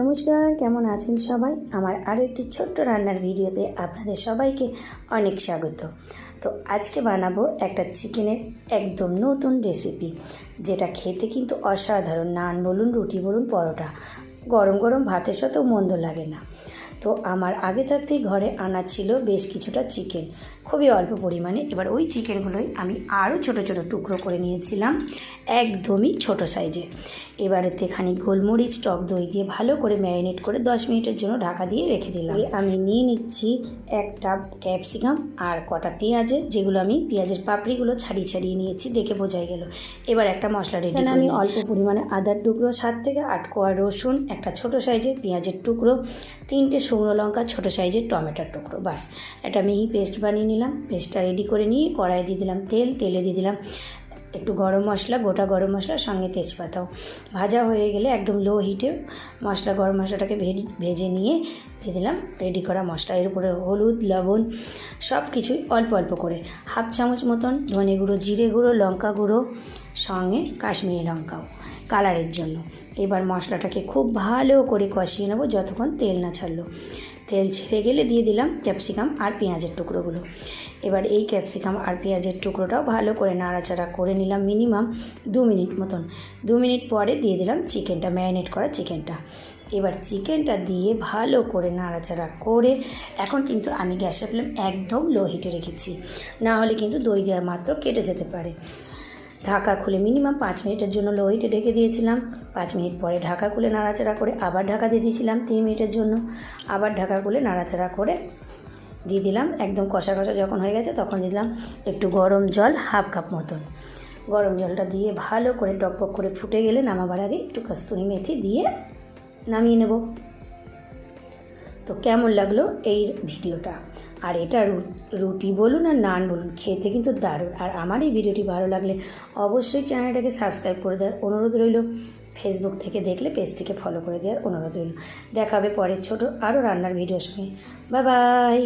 নমস্কার, কেমন আছেন সবাই? আমার আরও একটি ছোট্ট রান্নার ভিডিওতে আপনাদের সবাইকে অনেক স্বাগত। তো আজকে বানাবো একটা চিকেনের একদম নতুন রেসিপি, যেটা খেতে কিন্তু অসাধারণ। নান বলুন, রুটি বলুন, পরোটা, গরম গরম ভাতের সাথেও মন্দ লাগে না। তো আমার আগে থাকতেই ঘরে আনা ছিল বেশ কিছুটা চিকেন, খুবই অল্প পরিমাণে। এবার ওই চিকেনগুলোই আমি আরও ছোট ছোট টুকরো করে নিয়েছিলাম, একদমই ছোট সাইজে। এবারেতে খানিক গোলমরিচ, টক দই দিয়ে ভালো করে ম্যারিনেট করে 10 মিনিটের জন্য ঢাকা দিয়ে রেখে দিলাম। আমি নিয়ে নিচ্ছি একটা ক্যাপসিকাম আর কটা পেঁয়াজের, যেগুলো আমি পেঁয়াজের পাপড়িগুলো ছাড়িয়ে ছাড়িয়ে নিয়েছি, দেখে বোঝাই গেল। এবার একটা মশলা রেডি করে আমি অল্প পরিমাণে আদার টুকরো, 7 থেকে 8 কোয়া রসুন, একটা ছোট সাইজের পেঁয়াজের টুকরো, 3টে শুকনো লঙ্কা, ছোট সাইজের টমেটোর টুকরো, বাস একটা মিহি পেস্ট বানিয়ে নিলাম। পেস্টটা রেডি করে নিয়ে কড়াইয়ে দিয়ে দিলাম তেল, তেলে দিয়ে দিলাম একটু গরম মশলা, গোটা গরম মশলার সঙ্গে তেজপাতাও। ভাজা হয়ে গেলে একদম লো হিটে গরম মশলাটাকে ভেজে নিয়ে দিয়ে দিলাম রেডি করা মশলা। এর উপরে হলুদ, লবণ সব কিছুই অল্প অল্প করে, 1/2 চামচ মতন ধনে গুঁড়ো, জিরে গুঁড়ো, লঙ্কা গুঁড়ো, সঙ্গে কাশ্মীরি লঙ্কাও কালারের জন্য। এবার মশলাটাকে খুব ভালো করে কষিয়ে নেব যতক্ষণ তেল না ছাড়লো। তেল ছেড়ে গেলে দিয়ে দিলাম ক্যাপসিকাম আর পেঁয়াজের টুকরোগুলো। এবার এই ক্যাপসিকাম আর পেঁয়াজের টুকরোটাও ভালো করে নাড়াচাড়া করে নিলাম মিনিমাম 2 মিনিট মতন। 2 মিনিট পরে দিয়ে দিলাম চিকেনটা, ম্যারিনেট করা চিকেনটা। এবার চিকেনটা দিয়ে ভালো করে নাড়াচাড়া করে, এখন কিন্তু আমি গ্যাসের ফ্লেম একদম লো হিটে রেখেছি, না হলে কিন্তু দই দেওয়া মাত্র কেটে যেতে পারে। ঢাকা খুলে মিনিমাম 5 মিনিটের জন্য লো হিটে ঢেকে দিয়েছিলাম। 5 মিনিট পরে ঢাকা খুলে নাড়াচাড়া করে আবার ঢাকা দিয়ে দিয়েছিলাম 3 মিনিটের জন্য। আবার ঢাকা খুলে নাড়াচাড়া করে দিয়ে দিলাম, একদম কষা কষা যখন হয়ে গেছে তখন দিলাম একটু গরম জল, 1/2 কাপ মতন। গরম জলটা দিয়ে ভালো করে টকবক করে ফুটে গেলে নামাবার আগে একটু কস্তুরি মেথি দিয়ে নামিয়ে নেব। তো কেমন লাগলো এই ভিডিওটা? আর এটা রুটি বলুন আর নান বলুন, খেতে কিন্তু দারুণ। আর আমার এই ভিডিওটি ভালো লাগলে অবশ্যই চ্যানেলটাকে সাবস্ক্রাইব করে দেওয়ার অনুরোধ রইল। ফেসবুক থেকে দেখলে পেজটিকে ফলো করে দেওয়ার অনুরোধ রইল। দেখা হবে পরের ছোট আরও রান্নার ভিডিওর সঙ্গে। Bye bye.